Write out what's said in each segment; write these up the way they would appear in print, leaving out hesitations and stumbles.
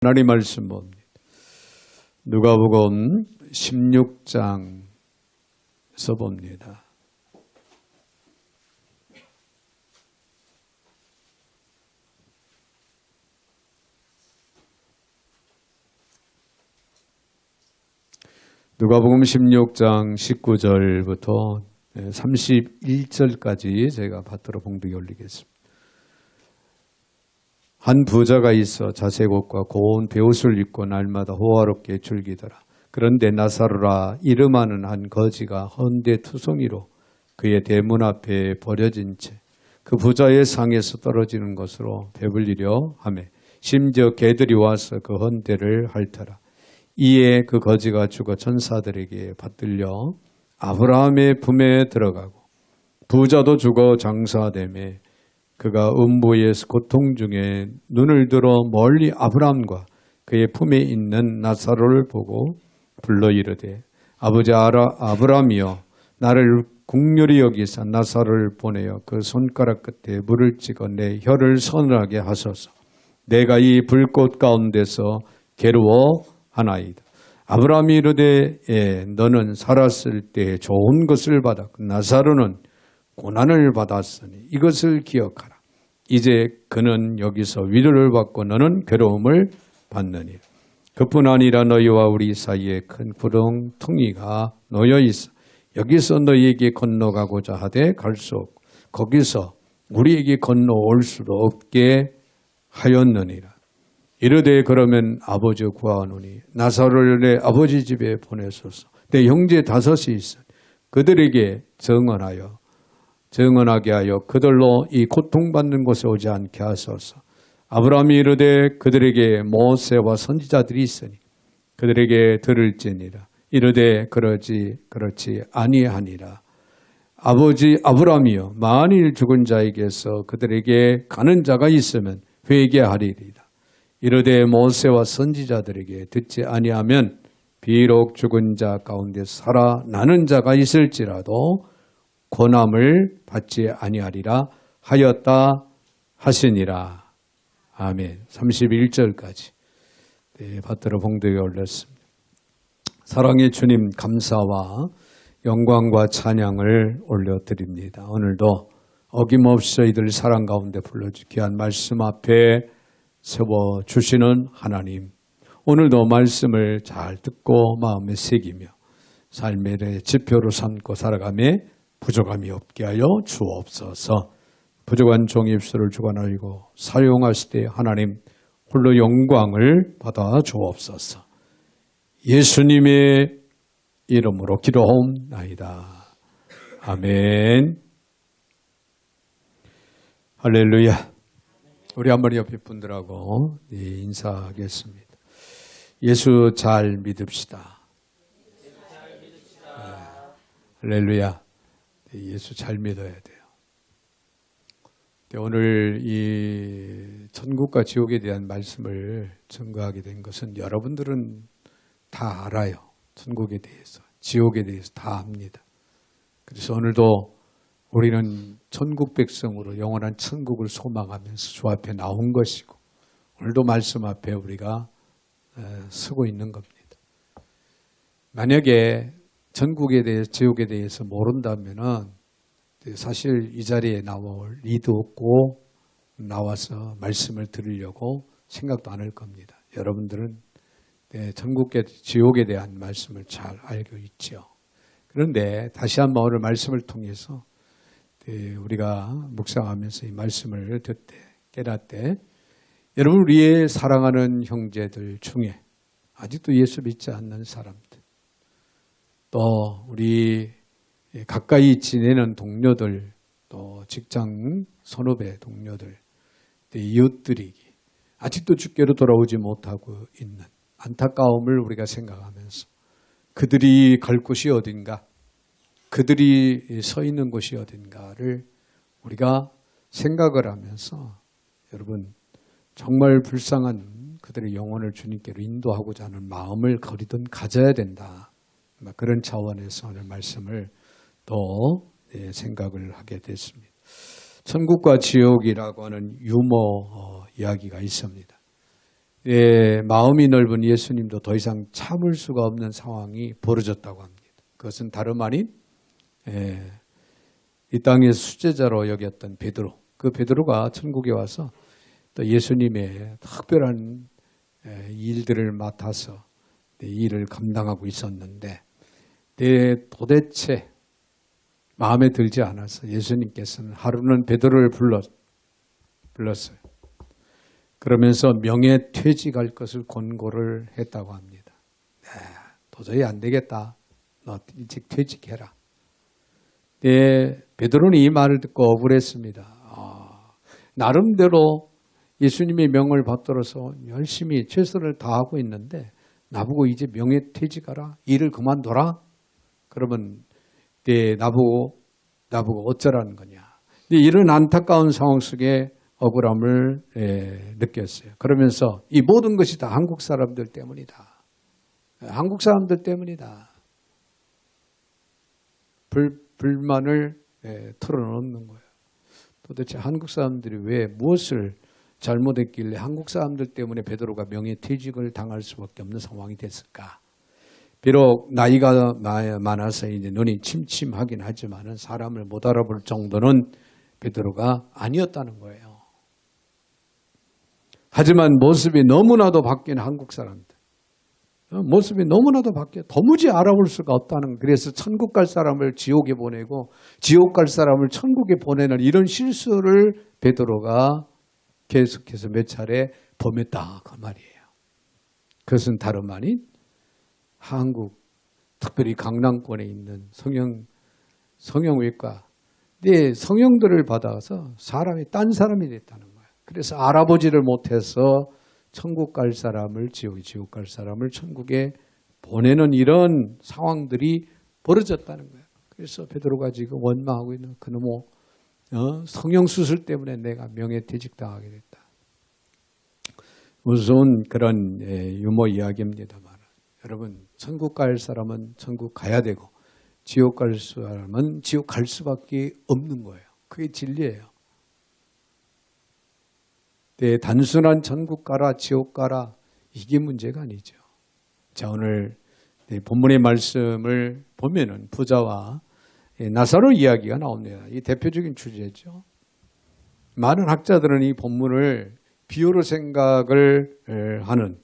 하나님 말씀 봅니다. 누가복음 16장에서 봅니다. 누가복음 16장 19절부터 31절까지 제가 받들어 봉독에 올리겠습니다. 한 부자가 있어 자색 옷과 고운 베옷을 입고 날마다 호화롭게 즐기더라. 그런데 나사로라 이름하는 한 거지가 헌데투성이로 그의 대문 앞에 버려진 채 그 부자의 상에서 떨어지는 것으로 배불리려 하매 심지어 개들이 와서 그 헌데를 핥더라. 이에 그 거지가 죽어 천사들에게 받들려 아브라함의 품에 들어가고 부자도 죽어 장사되매 그가 음부에서 고통 중에 눈을 들어 멀리 아브라함과 그의 품에 있는 나사로를 보고 불러 이르되 아버지 아브라함이여 나를 긍휼히 여기사 나사로를 보내어 그 손가락 끝에 물을 찍어 내 혀를 서늘하게 하소서. 내가 이 불꽃 가운데서 괴로워하나이다. 아브라함이 이르되 너는 살았을 때 좋은 것을 받았고 나사로는 고난을 받았으니 이것을 기억하라. 이제 그는 여기서 위로를 받고 너는 괴로움을 받느니라. 그뿐 아니라 너희와 우리 사이에 큰 구렁텅이가 놓여 있어 여기서 너희에게 건너가고자 하되 갈 수 없고 거기서 우리에게 건너올 수도 없게 하였느니라. 이르되 그러면 아버지 구하노니 나사로를 내 아버지 집에 보내소서. 내 형제 다섯이 있어 그들에게 정언하게 하여 그들로 이 고통받는 곳에 오지 않게 하소서. 아브라함이 이르되 그들에게 모세와 선지자들이 있으니 그들에게 들을지니라. 이르되 그렇지 아니하니라. 아버지 아브라함이여 만일 죽은 자에게서 그들에게 가는 자가 있으면 회개하리리라. 이르되 모세와 선지자들에게 듣지 아니하면 비록 죽은 자 가운데 살아나는 자가 있을지라도 고난을 받지 아니하리라 하였다 하시니라. 아멘. 31절까지 받들어 봉독에 올렸습니다. 사랑의 주님 감사와 영광과 찬양을 올려드립니다. 오늘도 어김없이 저희들 사랑 가운데 불러주 귀한 말씀 앞에 세워주시는 하나님, 오늘도 말씀을 잘 듣고 마음에 새기며 삶의 지표로 삼고 살아가며 부족함이 없게 하여 주옵소서. 부족한 종의 입술을 주관하시고 사용하실 때 하나님 홀로 영광을 받아 주옵소서. 예수님의 이름으로 기도하옵나이다. 아멘. 할렐루야. 우리 한번 옆에 분들하고 인사하겠습니다. 예수 잘 믿읍시다. 할렐루야. 예수 잘 믿어야 돼요. 오늘 이 천국과 지옥에 대한 말씀을 증거하게 된 것은 여러분들은 다 알아요. 천국에 대해서, 지옥에 대해서 다 압니다. 그래서 오늘도 우리는 천국 백성으로 영원한 천국을 소망하면서 주 앞에 나온 것이고 오늘도 말씀 앞에 우리가 서고 있는 겁니다. 만약에 천국에 대해서 지옥에 대해서 모른다면은 사실 이 자리에 나올 리도 없고 나와서 말씀을 들으려고 생각도 안 할 겁니다. 여러분들은 천국과 지옥에 대한 말씀을 잘 알고 있죠. 그런데 다시 한번 오늘 말씀을 통해서 우리가 묵상하면서 이 말씀을 듣되 깨닫되 여러분 우리의 사랑하는 형제들 중에 아직도 예수 믿지 않는 사람들 또 우리 가까이 지내는 동료들 또 직장 선후배 동료들 이웃들이 아직도 주께로 돌아오지 못하고 있는 안타까움을 우리가 생각하면서 그들이 갈 곳이 어딘가 그들이 서 있는 곳이 어딘가를 우리가 생각을 하면서 여러분 정말 불쌍한 그들의 영혼을 주님께로 인도하고자 하는 마음을 거리든 가져야 된다. 그런 차원에서 오늘 말씀을 또 생각을 하게 됐습니다. 천국과 지옥이라고 하는 유머 이야기가 있습니다. 마음이 넓은 예수님도 더 이상 참을 수가 없는 상황이 벌어졌다고 합니다. 그것은 다름 아닌 이 땅의 수제자로 여겼던 베드로. 그 베드로가 천국에 와서 또 예수님의 특별한 일들을 맡아서 일을 감당하고 있었는데 도대체 마음에 들지 않아서 예수님께서는 하루는 베드로를 불렀어요. 그러면서 명예퇴직할 것을 권고를 했다고 합니다. 도저히 안 되겠다. 너 일찍 퇴직해라. 베드로는 이 말을 듣고 억울했습니다. 나름대로 예수님의 명을 받들어서 열심히 최선을 다하고 있는데 나보고 이제 명예퇴직하라. 일을 그만둬라. 그러면 나보고 어쩌라는 거냐. 이런 안타까운 상황 속에 억울함을 느꼈어요. 그러면서 이 모든 것이 다 한국 사람들 때문이다. 한국 사람들 때문이다. 불만을 털어놓는 거예요. 도대체 한국 사람들이 왜 무엇을 잘못했길래 한국 사람들 때문에 베드로가 명예퇴직을 당할 수밖에 없는 상황이 됐을까? 비록 나이가 많아서 이제 눈이 침침하긴 하지만은 사람을 못 알아볼 정도는 베드로가 아니었다는 거예요. 하지만 모습이 너무나도 바뀐 한국 사람들. 모습이 너무나도 바뀌어 도무지 알아볼 수가 없다는. 그래서 천국 갈 사람을 지옥에 보내고 지옥 갈 사람을 천국에 보내는 이런 실수를 베드로가 계속해서 몇 차례 범했다 그 말이에요. 그것은 다름 아닌 한국, 특별히 강남권에 있는 성형외과 성형들을 받아서 사람이 딴 사람이 됐다는 거예요. 그래서 알아보지를 못해서 천국 갈 사람을 지옥 갈 사람을 천국에 보내는 이런 상황들이 벌어졌다는 거예요. 그래서 베드로가 지금 원망하고 있는 그놈의 성형수술 때문에 내가 명예퇴직당하게 됐다. 무서운 그런 유머 이야기입니다만 여러분 천국 갈 사람은 천국 가야 되고 지옥 갈 사람은 지옥 갈 수밖에 없는 거예요. 그게 진리예요. 단순한 천국 가라 지옥 가라 이게 문제가 아니죠. 자, 오늘 본문의 말씀을 보면은 부자와 나사로 이야기가 나옵니다. 이 대표적인 주제죠. 많은 학자들은 이 본문을 비유로 생각을 하는,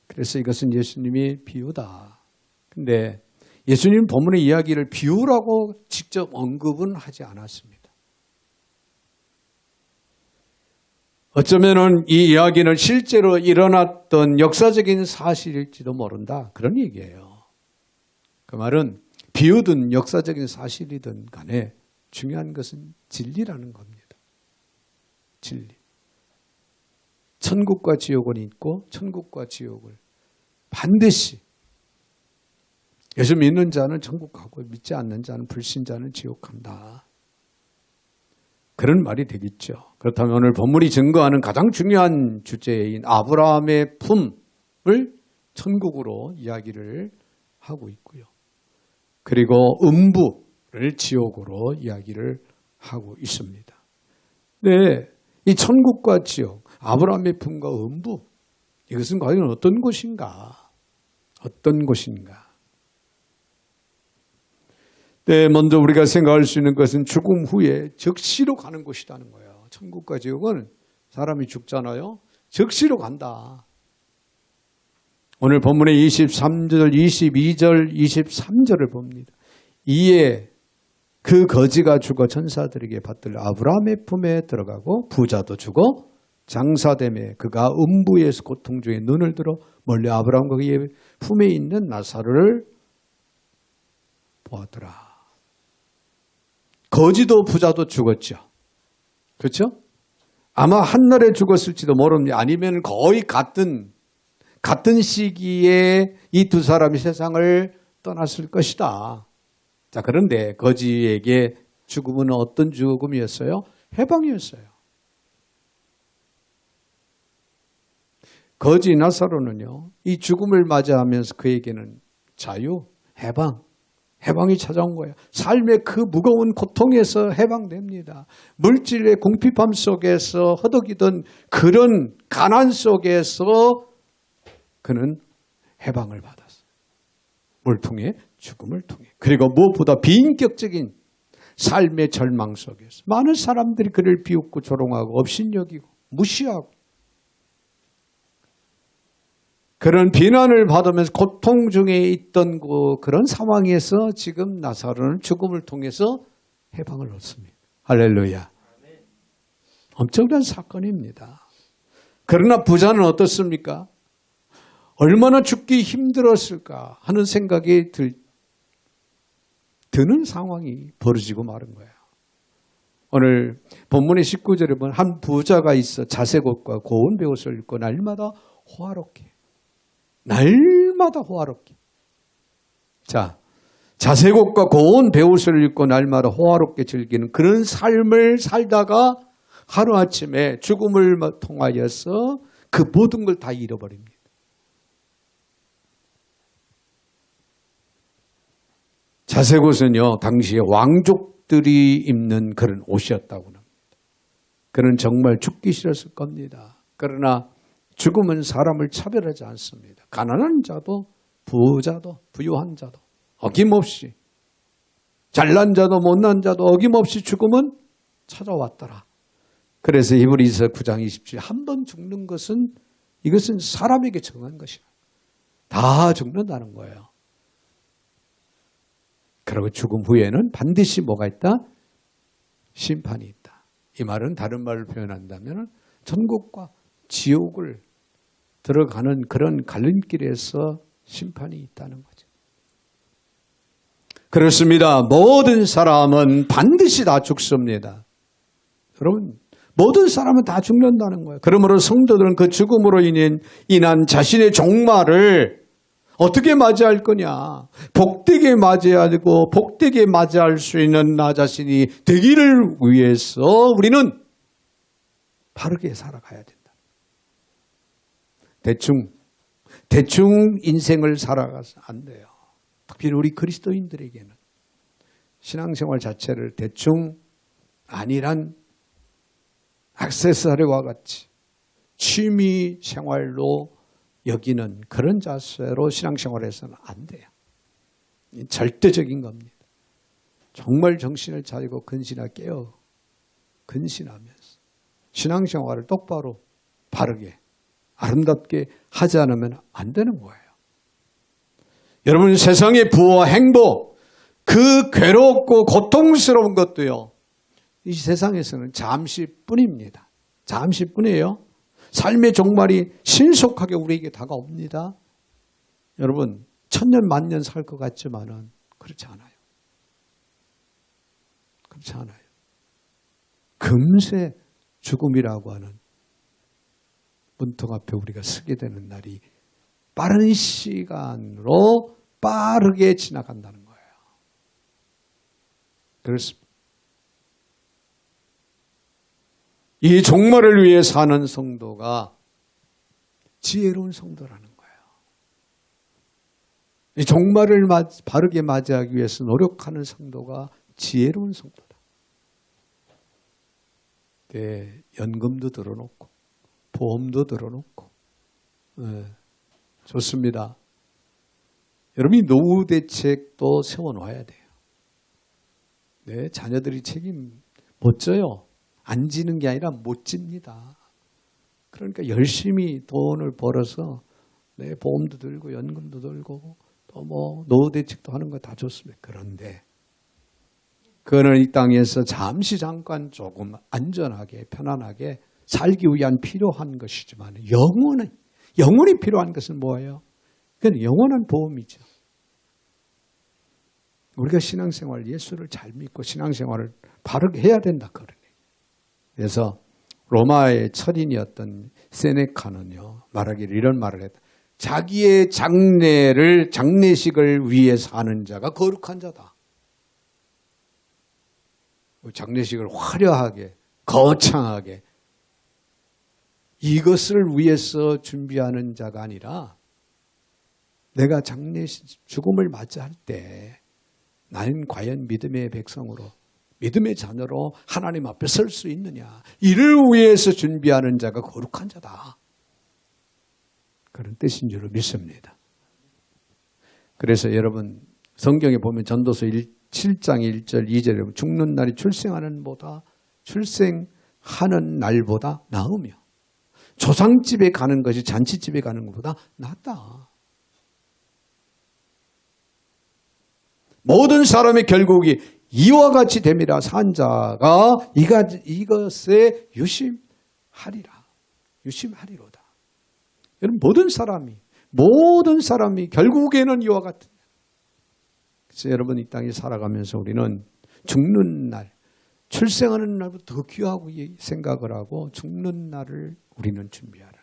그래서 이것은 예수님이 비유다. 근데 예수님 본문의 이야기를 비유라고 직접 언급은 하지 않았습니다. 어쩌면은 이 이야기는 실제로 일어났던 역사적인 사실일지도 모른다. 그런 얘기예요. 그 말은 비유든 역사적인 사실이든 간에 중요한 것은 진리라는 겁니다. 진리. 천국과 지옥은 있고 천국과 지옥을 반드시 예수 믿는 자는 천국 가고 믿지 않는 자는 불신자는 지옥 간다. 그런 말이 되겠죠. 그렇다면 오늘 본문이 증거하는 가장 중요한 주제인 아브라함의 품을 천국으로 이야기를 하고 있고요. 그리고 음부를 지옥으로 이야기를 하고 있습니다. 네, 이 천국과 지옥, 아브라함의 품과 음부, 이것은 과연 어떤 곳인가? 어떤 곳인가? 네, 먼저 우리가 생각할 수 있는 것은 죽음 후에 적시로 가는 곳이라는 거예요. 천국과 지옥은 사람이 죽잖아요. 적시로 간다. 오늘 본문의 23절, 22절, 23절을 봅니다. 이에 그 거지가 죽어 천사들에게 받들 아브라함의 품에 들어가고 부자도 죽어 장사됨에 그가 음부에서 고통 중에 눈을 들어 멀리 아브라함과 그의 품에 있는 나사로를 보았더라. 거지도 부자도 죽었죠. 그렇죠? 아마 한날에 죽었을지도 모릅니다. 아니면 거의 같은 시기에 이 두 사람이 세상을 떠났을 것이다. 자, 그런데 거지에게 죽음은 어떤 죽음이었어요? 해방이었어요. 거지 나사로는요, 이 죽음을 맞이하면서 그에게는 자유, 해방, 해방이 찾아온 거예요. 삶의 그 무거운 고통에서 해방됩니다. 물질의 궁핍함 속에서 허덕이던 그런 가난 속에서 그는 해방을 받았어요. 뭘 통해? 죽음을 통해. 그리고 무엇보다 비인격적인 삶의 절망 속에서 많은 사람들이 그를 비웃고 조롱하고 업신여기고 무시하고 그런 비난을 받으면서 고통 중에 있던 그런 상황에서 지금 나사로는 죽음을 통해서 해방을 얻습니다. 할렐루야. 엄청난 사건입니다. 그러나 부자는 어떻습니까? 얼마나 죽기 힘들었을까 하는 생각이 드는 상황이 벌어지고 마른 거예요. 오늘 본문의 19절에 보면 한 부자가 있어 자색옷과 고운 베옷을 입고 날마다 호화롭게 자, 자색옷과 고운 베옷을 입고 날마다 호화롭게 즐기는 그런 삶을 살다가 하루아침에 죽음을 통하여서 그 모든 걸 다 잃어버립니다. 자색옷은요, 당시에 왕족들이 입는 그런 옷이었다고 합니다. 그는 정말 죽기 싫었을 겁니다. 그러나 죽음은 사람을 차별하지 않습니다. 가난한 자도 부자도 부유한 자도 어김없이 잘난 자도 못난 자도 어김없이 죽음은 찾아왔더라. 그래서 히브리서 9장 27절 한 번 죽는 것은 이것은 사람에게 정한 것이야. 다 죽는다는 거예요. 그리고 죽음 후에는 반드시 뭐가 있다? 심판이 있다. 이 말은 다른 말로 표현한다면 천국과 지옥을 들어가는 그런 갈림길에서 심판이 있다는 거죠. 그렇습니다. 모든 사람은 반드시 다 죽습니다. 여러분, 모든 사람은 다 죽는다는 거예요. 그러므로 성도들은 그 죽음으로 인한 자신의 종말을 어떻게 맞이할 거냐? 복되게 맞이하고 복되게 맞이할 수 있는 나 자신이 되기를 위해서 우리는 바르게 살아가야 된다. 대충 인생을 살아가서 안 돼요. 특별히 우리 그리스도인들에게는 신앙생활 자체를 대충 아니란 액세서리와 같이 취미 생활로 여기는 그런 자세로 신앙생활에서는 안 돼요. 절대적인 겁니다. 정말 정신을 차리고 근신하게 근신하면서 신앙생활을 똑바로 바르게 아름답게 하지 않으면 안 되는 거예요. 여러분, 세상의 부와 행복, 그 괴롭고 고통스러운 것도요, 이 세상에서는 잠시뿐입니다. 잠시뿐이에요. 삶의 종말이 신속하게 우리에게 다가옵니다. 여러분, 천년 만년 살 것 같지만은 그렇지 않아요. 그렇지 않아요. 금세 죽음이라고 하는 문턱 앞에 우리가 서게 되는 날이 빠른 시간으로 빠르게 지나간다는 거예요. 그렇습니다. 이 종말을 위해 사는 성도가 지혜로운 성도라는 거예요. 이 종말을 바르게 맞이하기 위해서 노력하는 성도가 지혜로운 성도다. 네, 연금도 들어놓고 보험도 들어놓고 좋습니다. 여러분이 노후 대책도 세워놔야 돼요. 네, 자녀들이 책임 못 져요. 안 지는 게 아니라 못 집니다. 그러니까 열심히 돈을 벌어서 네, 보험도 들고 연금도 들고 또 뭐 노후 대책도 하는 거 다 좋습니다. 그런데 그거는 이 땅에서 잠깐 조금 안전하게 편안하게 살기 위한 필요한 것이지만 영원히 필요한 것은 뭐예요? 그건 영원한 보험이죠. 우리가 신앙생활 예수를 잘 믿고 신앙생활을 바르게 해야 된다 그러네. 그래서 로마의 철인이었던 세네카는요, 말하기를 이런 말을 했다. 자기의 장례식을 위해서 하는 자가 거룩한 자다. 장례식을 화려하게 거창하게 이것을 위해서 준비하는 자가 아니라 내가 죽음을 맞이할 때 나는 과연 믿음의 백성으로, 믿음의 자녀로 하나님 앞에 설 수 있느냐. 이를 위해서 준비하는 자가 거룩한 자다. 그런 뜻인 줄 믿습니다. 그래서 여러분 성경에 보면 전도서 7장 1절 2절에 보면 죽는 날이 출생하는 날보다 나으며 조상집에 가는 것이 잔치집에 가는 것보다 낫다. 모든 사람의 결국이 이와 같이 됨이라. 산 자가 이것에 유심하리로다. 여러분 모든 사람이 결국에는 이와 같은. 그래서 여러분 이 땅에 살아가면서 우리는 죽는 날, 출생하는 날부터 더 귀하고 생각을 하고 죽는 날을 우리는 준비하라.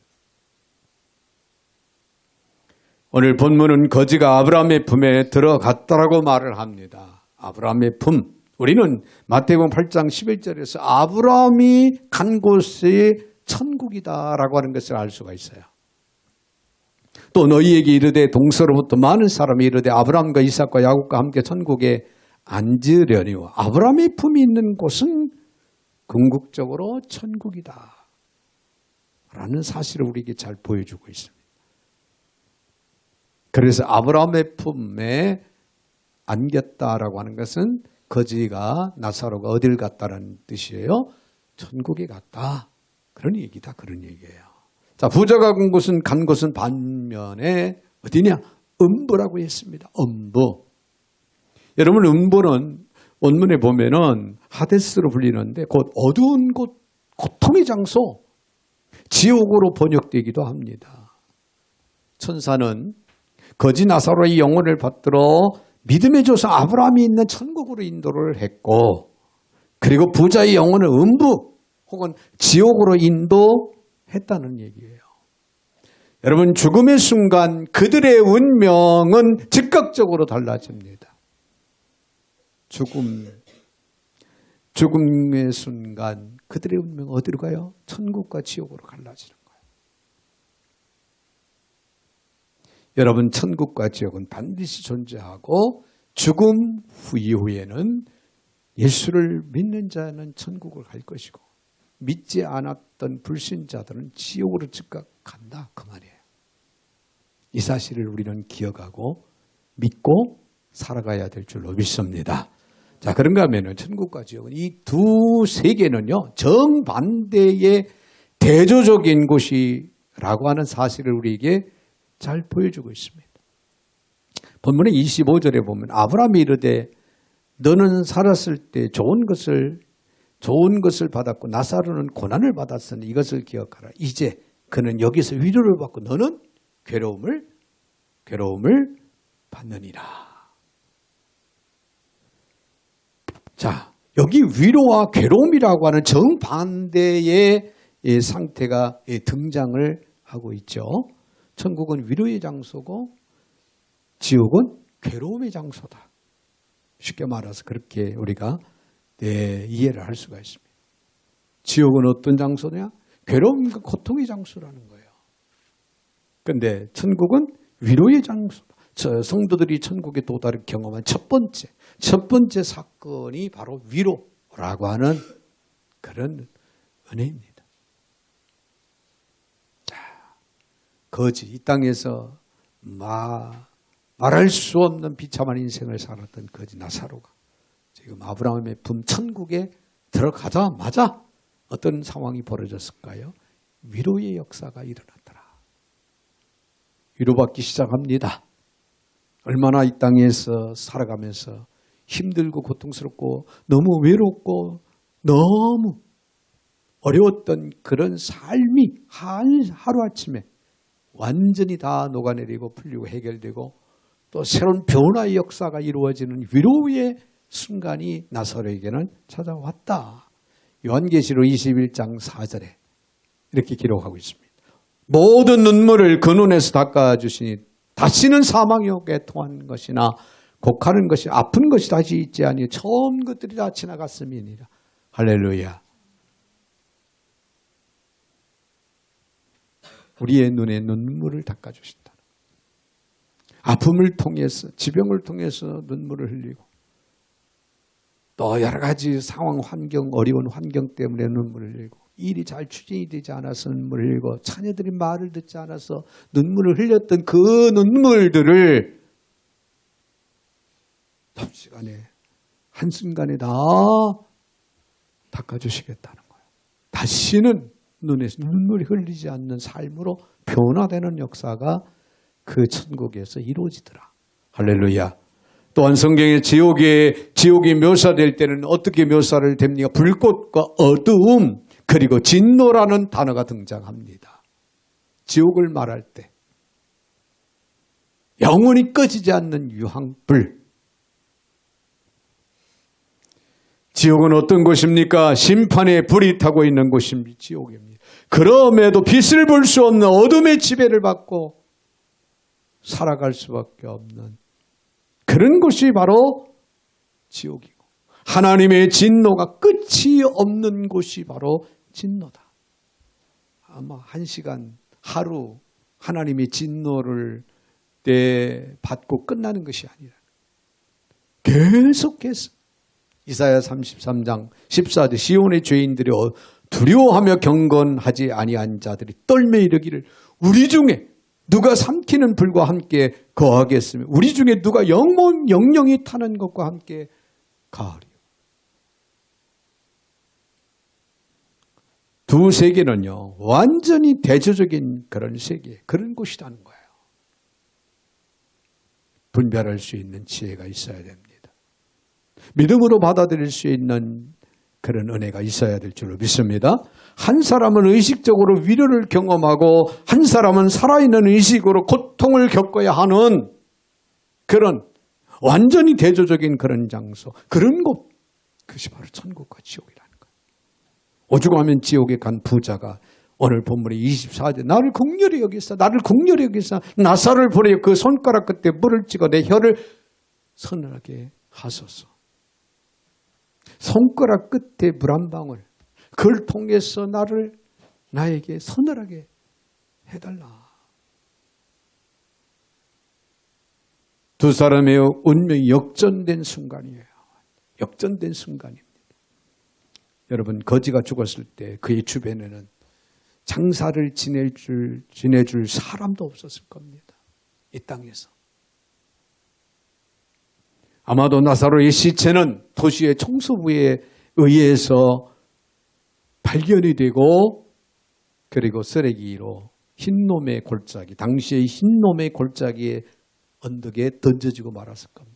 오늘 본문은 거지가 아브라함의 품에 들어갔다라고 말을 합니다. 아브라함의 품. 우리는 마태복음 8장 11절에서 아브라함이 간 곳이 천국이다라고 하는 것을 알 수가 있어요. 또 너희에게 이르되 동서로부터 많은 사람이 이르되 아브라함과 이삭과 야곱과 함께 천국에 앉으려니와 아브라함의 품이 있는 곳은 궁극적으로 천국이다 라는 사실을 우리에게 잘 보여주고 있습니다. 그래서 아브라함의 품에 안겼다라고 하는 것은 거지가 나사로가 어딜 갔다라는 뜻이에요. 천국에 갔다. 그런 얘기다. 그런 얘기예요. 자, 부자가 간 곳은 반면에 어디냐? 음부라고 했습니다. 음부. 여러분 음부는 원문에 보면은 하데스로 불리는데 곧 어두운 곳, 고통의 장소, 지옥으로 번역되기도 합니다. 천사는 거지 나사로의 영혼을 받들어 믿음의 조상 아브라함이 있는 천국으로 인도를 했고, 그리고 부자의 영혼을 음부 혹은 지옥으로 인도했다는 얘기예요. 여러분 죽음의 순간 그들의 운명은 즉각적으로 달라집니다. 죽음의 순간 그들의 운명은 어디로 가요? 천국과 지옥으로 갈라지는 거예요. 여러분 천국과 지옥은 반드시 존재하고 죽음 이후에는 예수를 믿는 자는 천국을 갈 것이고 믿지 않았던 불신자들은 지옥으로 즉각 간다 그 말이에요. 이 사실을 우리는 기억하고 믿고 살아가야 될 줄로 믿습니다. 자, 그런가 하면은 천국과 지옥은 이 두 세계는요 정반대의 대조적인 곳이라고 하는 사실을 우리에게 잘 보여주고 있습니다. 본문의 25절에 보면 아브라함이 이르되 너는 살았을 때 좋은 것을 받았고 나사로는 고난을 받았으니 이것을 기억하라. 이제 그는 여기서 위로를 받고 너는 괴로움을 받느니라. 자, 여기 위로와 괴로움이라고 하는 정반대의 상태가 등장을 하고 있죠. 천국은 위로의 장소고 지옥은 괴로움의 장소다. 쉽게 말해서 그렇게 우리가 이해를 할 수가 있습니다. 지옥은 어떤 장소냐? 괴로움과 고통의 장소라는 거예요. 그런데 천국은 위로의 장소다. 성도들이 천국에 도달을 경험한 첫 번째 사건이 바로 위로라고 하는 그런 은혜입니다. 자, 거지 이 땅에서 말할 수 없는 비참한 인생을 살았던 거지 나사로가 지금 아브라함의 품 천국에 들어가자마자 어떤 상황이 벌어졌을까요? 위로의 역사가 일어났더라. 위로받기 시작합니다. 얼마나 이 땅에서 살아가면서 힘들고 고통스럽고 너무 외롭고 너무 어려웠던 그런 삶이 하루아침에 완전히 다 녹아내리고 풀리고 해결되고 또 새로운 변화의 역사가 이루어지는 위로의 순간이 나사로에게는 찾아왔다. 요한계시록 21장 4절에 이렇게 기록하고 있습니다. 모든 눈물을 그 눈에서 닦아주시니 다시는 사망이 없게 통한 것이나 곡하는 것이 아픈 것이 다시 있지 아니 처음 것들이 다 지나갔음이니라. 할렐루야. 우리의 눈에 눈물을 닦아주신다. 아픔을 통해서 지병을 통해서 눈물을 흘리고 또 여러 가지 상황, 환경, 어려운 환경 때문에 눈물을 흘리고 일이 잘 추진이 되지 않아서 눈물을 흘리고 자녀들이 말을 듣지 않아서 눈물을 흘렸던 그 눈물들을 잡시간에 한순간에 다 닦아주시겠다는 거예요. 다시는 눈에서 눈물이 흘리지 않는 삶으로 변화되는 역사가 그 천국에서 이루어지더라. 할렐루야. 또한 성경의 지옥이 묘사될 때는 어떻게 묘사를 됩니까? 불꽃과 어두움 그리고 진노라는 단어가 등장합니다. 지옥을 말할 때 영원히 꺼지지 않는 유황불. 지옥은 어떤 곳입니까? 심판의 불이 타고 있는 곳입니다. 지옥입니다. 그럼에도 빛을 볼 수 없는 어둠의 지배를 받고 살아갈 수밖에 없는 그런 곳이 바로 지옥이고 하나님의 진노가 끝이 없는 곳이 바로 진노다. 아마 1시간, 하루 하나님의 진노를 받고 끝나는 것이 아니라 계속해서 이사야 33장 14절 시온의 죄인들이 두려워하며 경건하지 아니한 자들이 떨며 이르기를 우리 중에 누가 삼키는 불과 함께 거하겠으며 우리 중에 누가 영영이 타는 것과 함께 가하리요. 두 세계는요 완전히 대조적인 그런 세계, 그런 곳이라는 거예요. 분별할 수 있는 지혜가 있어야 됩니다. 믿음으로 받아들일 수 있는 그런 은혜가 있어야 될 줄로 믿습니다. 한 사람은 의식적으로 위로를 경험하고 한 사람은 살아있는 의식으로 고통을 겪어야 하는 그런 완전히 대조적인 그런 장소, 그런 곳, 그것이 바로 천국과 지옥이라는 거예요. 오죽하면 지옥에 간 부자가 오늘 본문의 24절 나를 긍휼히 여기사 나를 긍휼히 여기사 나사를 보내어 그 손가락 끝에 물을 찍어 내 혀를 서늘하게 하소서. 손가락 끝에 물 한 방울, 그걸 통해서 나에게 서늘하게 해달라. 두 사람의 운명이 역전된 순간이에요. 역전된 순간입니다. 여러분, 거지가 죽었을 때 그의 주변에는 장사를 지내줄 사람도 없었을 겁니다. 이 땅에서. 아마도 나사로의 시체는 도시의 청소부에 의해서 발견이 되고 그리고 쓰레기로 흰놈의 골짜기, 당시의 흰놈의 골짜기의 언덕에 던져지고 말았을 겁니다.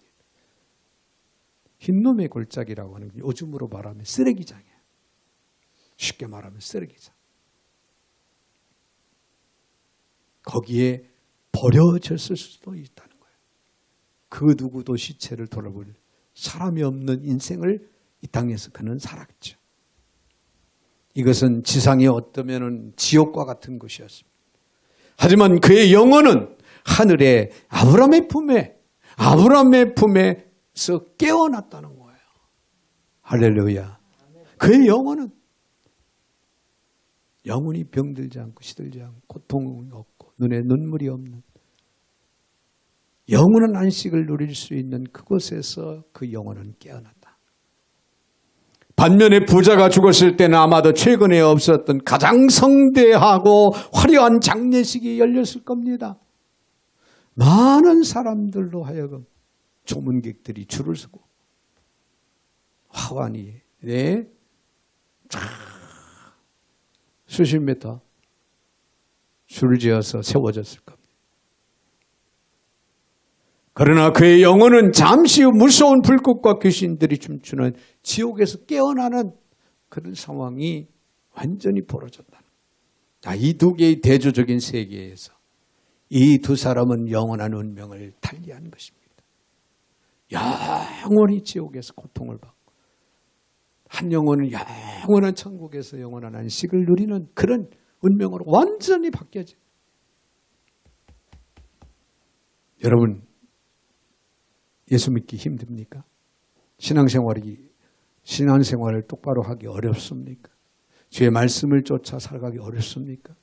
흰놈의 골짜기라고 하는 게 요즘으로 말하면 쓰레기장이에요. 쉽게 말하면 쓰레기장. 거기에 버려졌을 수도 있다는 거예요. 그 누구도 시체를 돌아볼 사람이 없는 인생을 이 땅에서 그는 살았죠. 이것은 지상에 어떠면 지옥과 같은 것이었습니다. 하지만 그의 영혼은 하늘의 아브라함의 품에서 깨어났다는 거예요. 할렐루야. 그의 영혼은 영혼이 병들지 않고 시들지 않고 고통이 없고 눈에 눈물이 없는 영원한 안식을 누릴 수 있는 그곳에서 그 영혼은 깨어났다. 반면에 부자가 죽었을 때는 아마도 최근에 없었던 가장 성대하고 화려한 장례식이 열렸을 겁니다. 많은 사람들로 하여금 조문객들이 줄을 서고 화환이 수십 미터 줄을 지어서 세워졌을 겁니다. 그러나 그의 영혼은 잠시 후 무서운 불꽃과 귀신들이 춤추는 지옥에서 깨어나는 그런 상황이 완전히 벌어졌다. 이 두 개의 대조적인 세계에서 이 두 사람은 영원한 운명을 달리한 것입니다. 영원히 지옥에서 고통을 받고 한 영혼은 영원한 천국에서 영원한 안식을 누리는 그런 운명으로 완전히 바뀌어져. 여러분, 예수 믿기 힘듭니까? 신앙생활을 똑바로 하기 어렵습니까? 주의 말씀을 쫓아 살아가기 어렵습니까?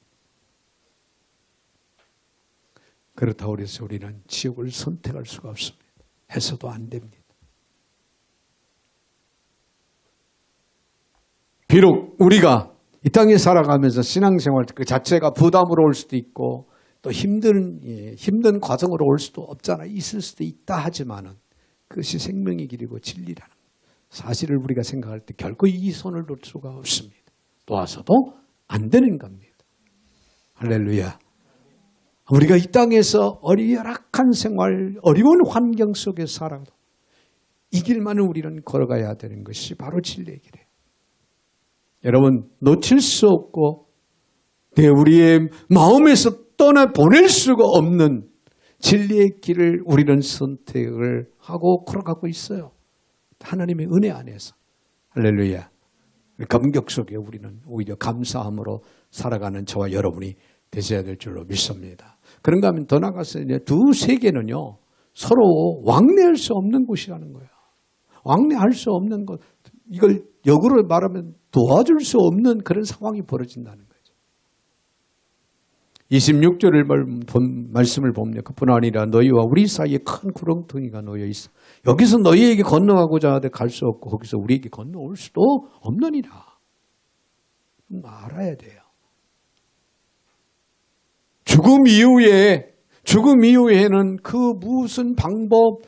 그렇다고 해서 우리는 지옥을 선택할 수가 없습니다. 해서도 안 됩니다. 비록 우리가 이 땅에 살아가면서 신앙생활 그 자체가 부담으로 올 수도 있고 또 힘든 과정으로 올 수도 없잖아. 있을 수도 있다 하지만은 그것이 생명의 길이고 진리라는 사실을 우리가 생각할 때 결코 이 손을 놓을 수가 없습니다. 놓아서도 안 되는 겁니다. 할렐루야. 우리가 이 땅에서 어리열악한 생활, 어려운 환경 속에 살아도 이 길만을 우리는 걸어가야 되는 것이 바로 진리의 길이에요. 여러분, 놓칠 수 없고 우리의 마음에서 떠나보낼 수가 없는 진리의 길을 우리는 선택을 하고 걸어가고 있어요. 하나님의 은혜 안에서. 할렐루야. 감격 속에 우리는 오히려 감사함으로 살아가는 저와 여러분이 되셔야 될 줄로 믿습니다. 그런가 하면 더 나아가서 이제 두 세계는요, 서로 왕래할 수 없는 곳이라는 거예요. 왕래할 수 없는 것, 이걸 역으로 말하면 도와줄 수 없는 그런 상황이 벌어진다는 거죠. 26절을 말씀을 보면 그뿐 아니라 너희와 우리 사이에 큰 구렁텅이가 놓여 있어. 여기서 너희에게 건너가고자 하되 갈 수 없고 거기서 우리에게 건너올 수도 없느니라. 알아야 돼요. 죽음 이후에는 그 무슨 방법,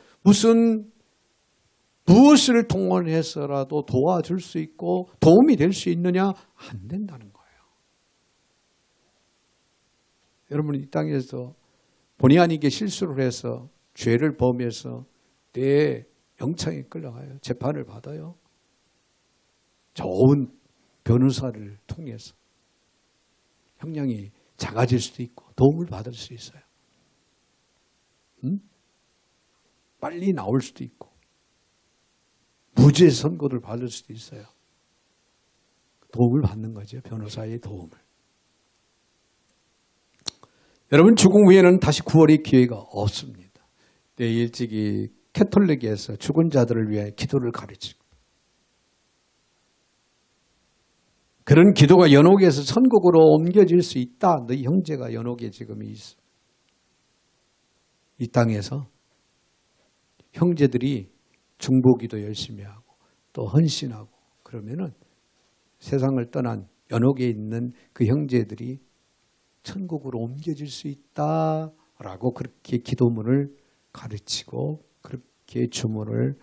무엇을 통원해서라도 도와줄 수 있고 도움이 될 수 있느냐? 안 된다는 거예요. 여러분, 이 땅에서 본의 아니게 실수를 해서 죄를 범해서 내 영창에 끌려가요. 재판을 받아요. 좋은 변호사를 통해서 형량이 작아질 수도 있고 도움을 받을 수 있어요. 빨리 나올 수도 있고 무죄 선고를 받을 수도 있어요. 도움을 받는 거죠. 변호사의 도움을. 여러분, 죽음 후에는 다시 구원의 기회가 없습니다. 일찍이 캐톨릭에서 죽은 자들을 위해 기도를 가르치고 그런 기도가 연옥에서 천국으로 옮겨질 수 있다. 너희 형제가 연옥에 지금 있어. 이 땅에서 형제들이 중보기도 열심히 하고 또 헌신하고 그러면은 세상을 떠난 연옥에 있는 그 형제들이 천국으로 옮겨질 수 있다라고 그렇게 기도문을 가르치고 그렇게 주문을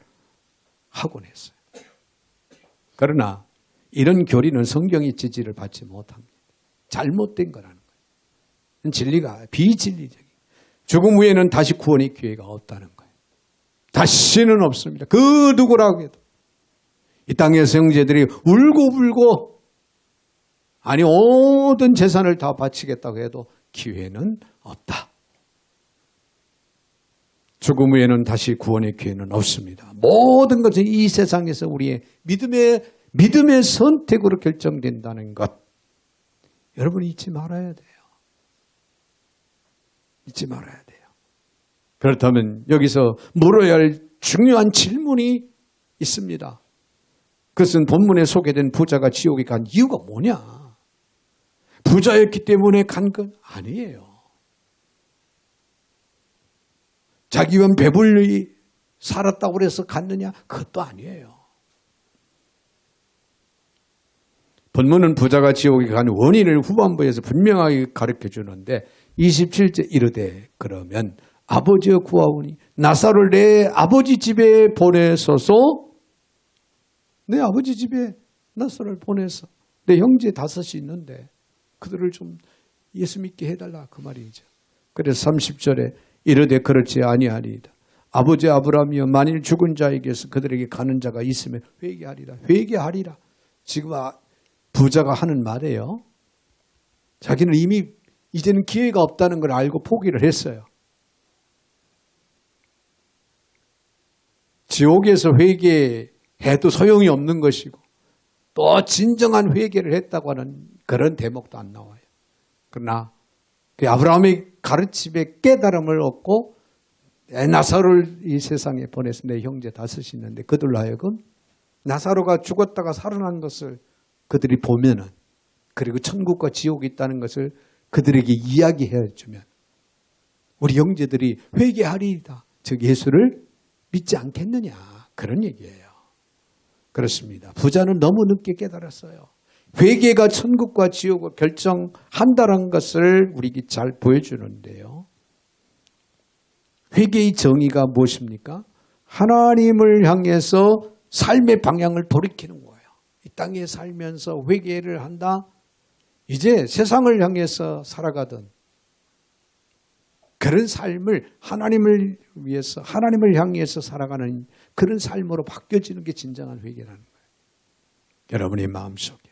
하곤 했어요. 그러나 이런 교리는 성경의 지지를 받지 못합니다. 잘못된 거라는 거예요. 진리가 비진리적인. 죽음 후에는 다시 구원의 기회가 없다는 거예요. 다시는 없습니다. 그 누구라고 해도. 이 땅에서 형제들이 울고불고 아니 모든 재산을 다 바치겠다고 해도 기회는 없다. 죽음 후에는 다시 구원의 기회는 없습니다. 모든 것은 이 세상에서 우리의 믿음의 선택으로 결정된다는 것. 여러분이 잊지 말아야 돼요. 잊지 말아야 돼요. 그렇다면 여기서 물어야 할 중요한 질문이 있습니다. 그것은 본문에 소개된 부자가 지옥에 간 이유가 뭐냐? 부자였기 때문에 간 건 아니에요. 자기와 배불리 살았다고 해서 갔느냐? 그것도 아니에요. 본문은 부자가 지옥에 간 원인을 후반부에서 분명하게 가르쳐 주는데 27절 이르되 그러면 아버지여 구하오니 나사로를 내 아버지 집에 보내소서. 내 아버지 집에 나사로를 보내서 내 형제 5이 있는데 그들을 좀 예수 믿게 해달라 그 말이죠. 그래서 30절에 이르되 그렇지 아니하리이다. 아버지 아브라함이여 만일 죽은 자에게서 그들에게 가는 자가 있으면 회개하리라. 회개하리라. 지금 부자가 하는 말이에요. 자기는 이미 이제는 기회가 없다는 걸 알고 포기를 했어요. 지옥에서 회개해도 소용이 없는 것이고 또 진정한 회개를 했다고 하는 그런 대목도 안 나와요. 그러나 그 아브라함의 가르침에 깨달음을 얻고 나사로를 이 세상에 보내서 내 형제 5이 있는데 그들로 하여금 나사로가 죽었다가 살아난 것을 그들이 보면은 그리고 천국과 지옥이 있다는 것을 그들에게 이야기해 주면 우리 형제들이 회개하리이다. 즉 예수를 믿지 않겠느냐 그런 얘기예요. 그렇습니다. 부자는 너무 늦게 깨달았어요. 회개가 천국과 지옥을 결정한다는 것을 우리에게 잘 보여주는데요. 회개의 정의가 무엇입니까? 하나님을 향해서 삶의 방향을 돌이키는 거예요. 이 땅에 살면서 회개를 한다. 이제 세상을 향해서 살아가던 그런 삶을 하나님을 위해서, 하나님을 향해서 살아가는 그런 삶으로 바뀌어지는 게 진정한 회개라는 거예요. 여러분의 마음속에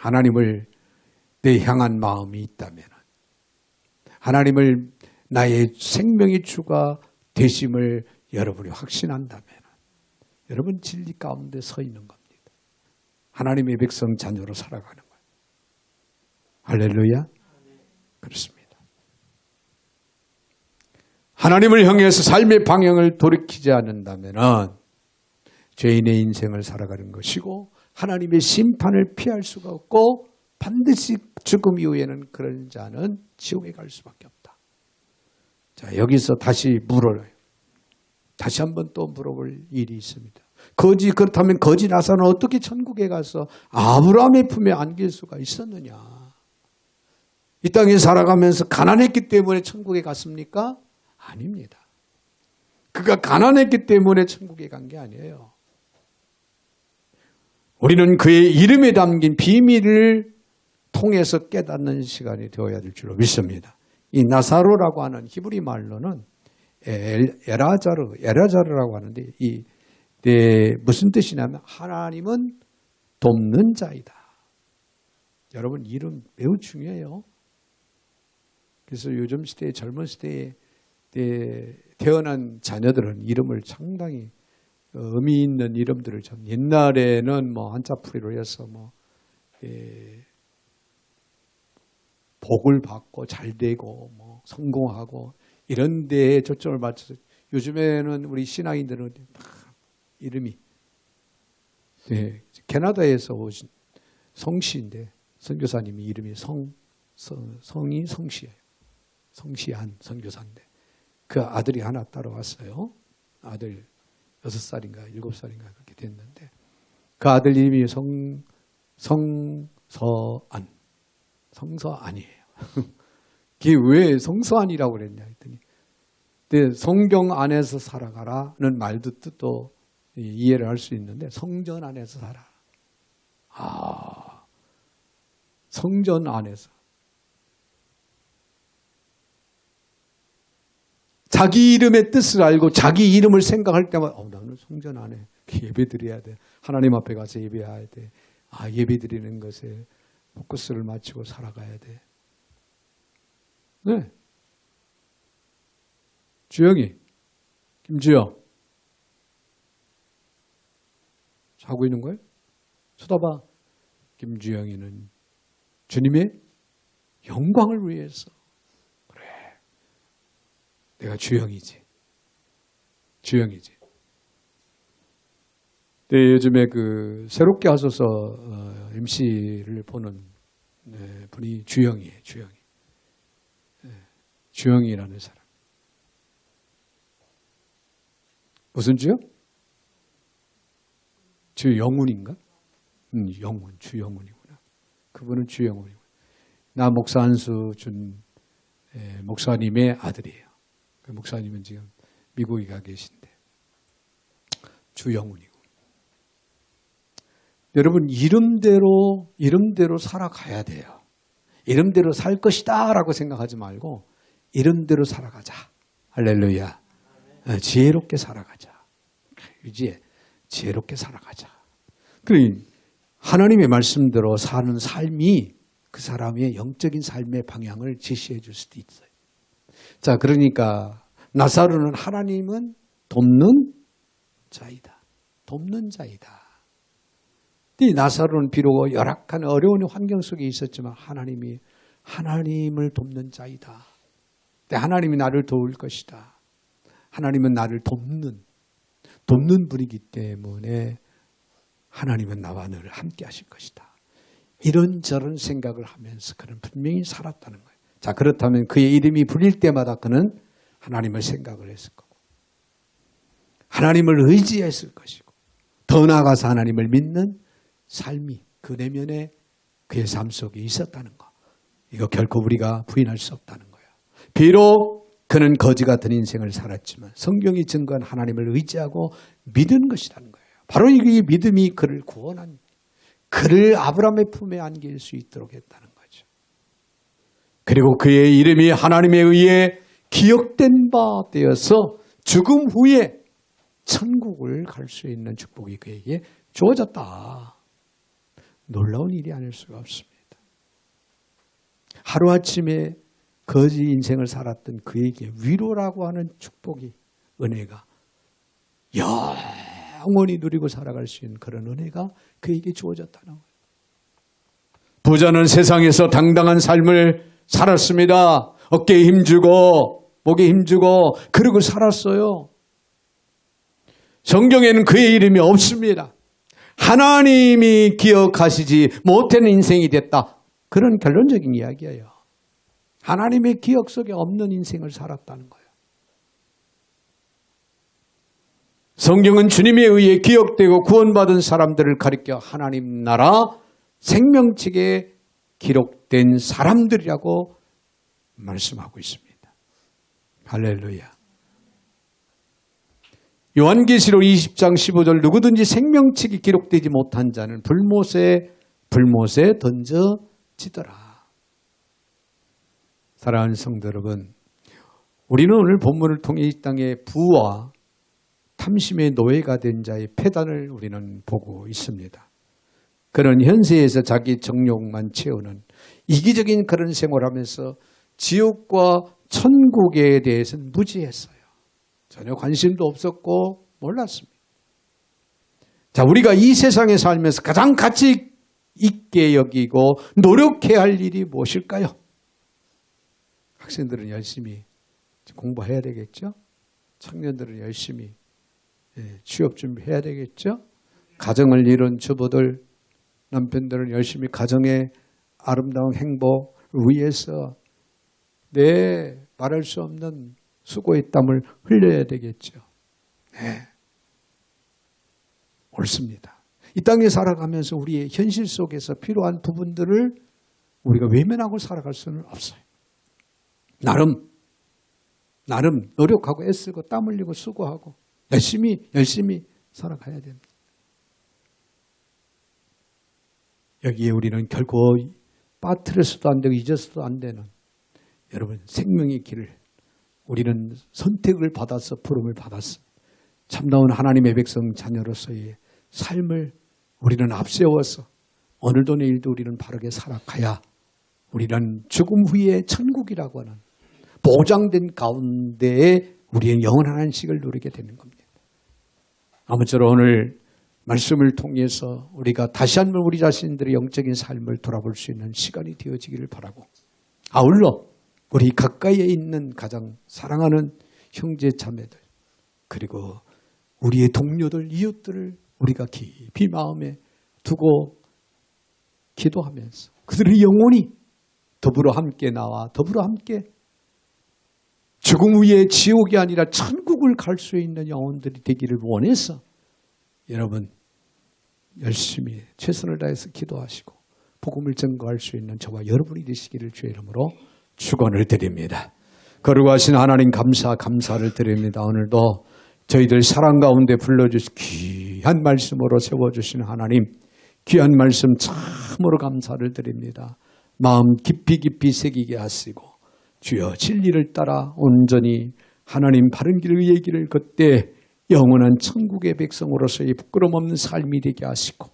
하나님을 내 향한 마음이 있다면, 하나님을 나의 생명의 주가 되심을 여러분이 확신한다면, 여러분 진리 가운데 서 있는 겁니다. 하나님의 백성 자녀로 살아가는 거예요. 할렐루야. 그렇습니다. 하나님을 향해서 삶의 방향을 돌이키지 않는다면 죄인의 인생을 살아가는 것이고 하나님의 심판을 피할 수가 없고 반드시 죽음 이후에는 그런 자는 지옥에 갈 수밖에 없다. 자, 여기서 다시 물어요. 다시 한번 또 물어볼 일이 있습니다. 그렇다면 거지 나사로는 어떻게 천국에 가서 아브라함의 품에 안길 수가 있었느냐? 이 땅에 살아가면서 가난했기 때문에 천국에 갔습니까? 아닙니다. 그가 가난했기 때문에 천국에 간 게 아니에요. 우리는 그의 이름에 담긴 비밀을 통해서 깨닫는 시간이 되어야 될 줄로 믿습니다. 이 나사로라고 하는 히브리 말로는 에라자르라고 하는데 무슨 뜻이냐면 하나님은 돕는 자이다. 여러분 이름 매우 중요해요. 그래서 요즘 시대에 젊은 시대에 태어난 자녀들은 이름을 상당히 의미 있는 이름들을 참 옛날에는 뭐 한자풀이로 해서 복을 받고 잘 되고 뭐 성공하고 이런 데에 초점을 맞춰서 요즘에는 우리 신앙인들은 이름이 캐나다에서 오신 성씨인데 선교사님이 이름이 성이 성씨예요. 성씨한 선교사인데 그 아들이 하나 따라왔어요. 아들 6살인가 7살인가 그렇게 됐는데 그 아들 이름이 성서안이에요. 그게 왜 성서안이라고 그랬냐 했더니 성경 안에서 살아가라는 말도 뜻도 이해를 할 수 있는데 성전 안에서 살아라. 성전 안에서. 자기 이름의 뜻을 알고 자기 이름을 생각할 때마다 나는 성전 안에 예배드려야 돼. 하나님 앞에 가서 예배해야 돼. 예배드리는 것에 포커스를 맞추고 살아가야 돼. 네. 주영이, 김주영. 자고 있는 거예요? 쳐다봐. 김주영이는 주님의 영광을 위해서. 그래. 내가 주영이지. 주영이지. 네, 요즘에 새롭게 하소서 MC를 보는 분이 주영이에요. 주영이. 주영이라는 사람. 무슨 주요? 주영훈인가? 영훈, 주영훈이구나. 그분은 주영훈이구나. 나 목사 한수 준 목사님의 아들이에요. 그 목사님은 지금 미국에 가 계신데. 주영훈이고. 여러분, 이름대로 살아가야 돼요. 이름대로 살 것이다 라고 생각하지 말고 이름대로 살아가자. 할렐루야. 지혜롭게 살아가자. 유지해. 지혜롭게 살아가자. 그러니 하나님의 말씀대로 사는 삶이 그 사람의 영적인 삶의 방향을 제시해 줄 수도 있어요. 자, 그러니까 나사로는 하나님은 돕는 자이다. 돕는 자이다. 이 나사로는 비록 열악한 어려운 환경 속에 있었지만 하나님을 돕는 자이다. 하나님이 나를 도울 것이다. 하나님은 나를 돕는 분이기 때문에 하나님은 나와 늘 함께 하실 것이다. 이런저런 생각을 하면서 그는 분명히 살았다는 거예요. 자, 그렇다면 그의 이름이 불릴 때마다 그는 하나님을 생각을 했을 거고 하나님을 의지했을 것이고 더 나아가서 하나님을 믿는 삶이 그 내면에 그의 삶 속에 있었다는 거. 이거 결코 우리가 부인할 수 없다는 거예요. 비록 그는 거지 같은 인생을 살았지만 성경이 증거한 하나님을 의지하고 믿은 것이라는 거예요. 바로 이 믿음이 그를 구원한, 그를 아브라함의 품에 안길 수 있도록 했다는 거죠. 그리고 그의 이름이 하나님에 의해 기억된 바 되어서 죽음 후에 천국을 갈 수 있는 축복이 그에게 주어졌다. 놀라운 일이 아닐 수가 없습니다. 하루아침에 거지 인생을 살았던 그에게 위로라고 하는 축복이, 은혜가 영원히 누리고 살아갈 수 있는 그런 은혜가 그에게 주어졌다는 거예요. 부자는 세상에서 당당한 삶을 살았습니다. 어깨에 힘주고 목에 힘주고 그러고 살았어요. 성경에는 그의 이름이 없습니다. 하나님이 기억하시지 못하는 인생이 됐다. 그런 결론적인 이야기예요. 하나님의 기억 속에 없는 인생을 살았다는 거예요. 성경은 주님에 의해 기억되고 구원받은 사람들을 가리켜 하나님 나라 생명책에 기록된 사람들이라고 말씀하고 있습니다. 할렐루야. 요한계시록 20장 15절 누구든지 생명책이 기록되지 못한 자는 불못에 던져지더라. 사랑하는 성도 여러분, 우리는 오늘 본문을 통해 이 땅의 부와 탐심의 노예가 된 자의 패단을 우리는 보고 있습니다. 그는 현세에서 자기 정욕만 채우는 이기적인 그런 생활하면서 지옥과 천국에 대해서는 무지했어요. 전혀 관심도 없었고 몰랐습니다. 자, 우리가 이 세상에 살면서 가장 가치 있게 여기고 노력해야 할 일이 무엇일까요? 학생들은 열심히 공부해야 되겠죠? 청년들은 열심히 취업 준비해야 되겠죠? 가정을 이룬 주부들, 남편들은 열심히 가정의 아름다운 행복을 위해서 말할 수 없는 수고의 땀을 흘려야 되겠죠. 네. 옳습니다. 이 땅에 살아가면서 우리의 현실 속에서 필요한 부분들을 우리가 외면하고 살아갈 수는 없어요. 나름 노력하고 애쓰고 땀 흘리고 수고하고 열심히 살아가야 됩니다. 여기에 우리는 결코 빠뜨려서도 안 되고 잊어서도 안 되는, 여러분, 생명의 길을 우리는 선택을 받아서 부름을 받았습니다. 참다운 하나님의 백성 자녀로서의 삶을 우리는 앞세워서 오늘도 내일도 우리는 바르게 살아가야 우리는 죽음 후에 천국이라고 하는 보장된 가운데에 우리의 영원한 안식을 누리게 되는 겁니다. 아무쪼록 오늘 말씀을 통해서 우리가 다시 한번 우리 자신들의 영적인 삶을 돌아볼 수 있는 시간이 되어지기를 바라고, 아울러 우리 가까이에 있는 가장 사랑하는 형제 자매들, 그리고 우리의 동료들, 이웃들을 우리가 깊이 마음에 두고 기도하면서 그들의 영혼이 더불어 함께 나와 더불어 함께 죽음 후에 지옥이 아니라 천국을 갈 수 있는 영혼들이 되기를 원해서 여러분 열심히 최선을 다해서 기도하시고 복음을 증거할 수 있는 저와 여러분이 되시기를 주의 이름으로 축원을 드립니다. 거룩하신 하나님 감사를 드립니다. 오늘도 저희들 사랑 가운데 불러주신 귀한 말씀으로 세워주신 하나님, 귀한 말씀 참으로 감사를 드립니다. 마음 깊이 새기게 하시고 주여 진리를 따라 온전히 하나님 바른 길의 길을 걷되 영원한 천국의 백성으로서의 부끄럼 없는 삶이 되게 하시고,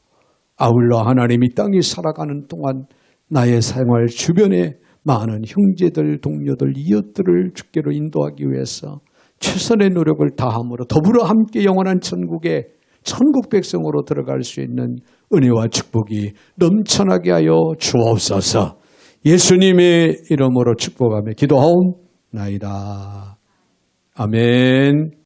아울러 하나님이 땅에 살아가는 동안 나의 생활 주변에 많은 형제들, 동료들, 이웃들을 주께로 인도하기 위해서 최선의 노력을 다함으로 더불어 함께 영원한 천국에 천국 백성으로 들어갈 수 있는 은혜와 축복이 넘쳐나게 하여 주옵소서. 예수님의 이름으로 축복하며 기도하옵나이다. 아멘.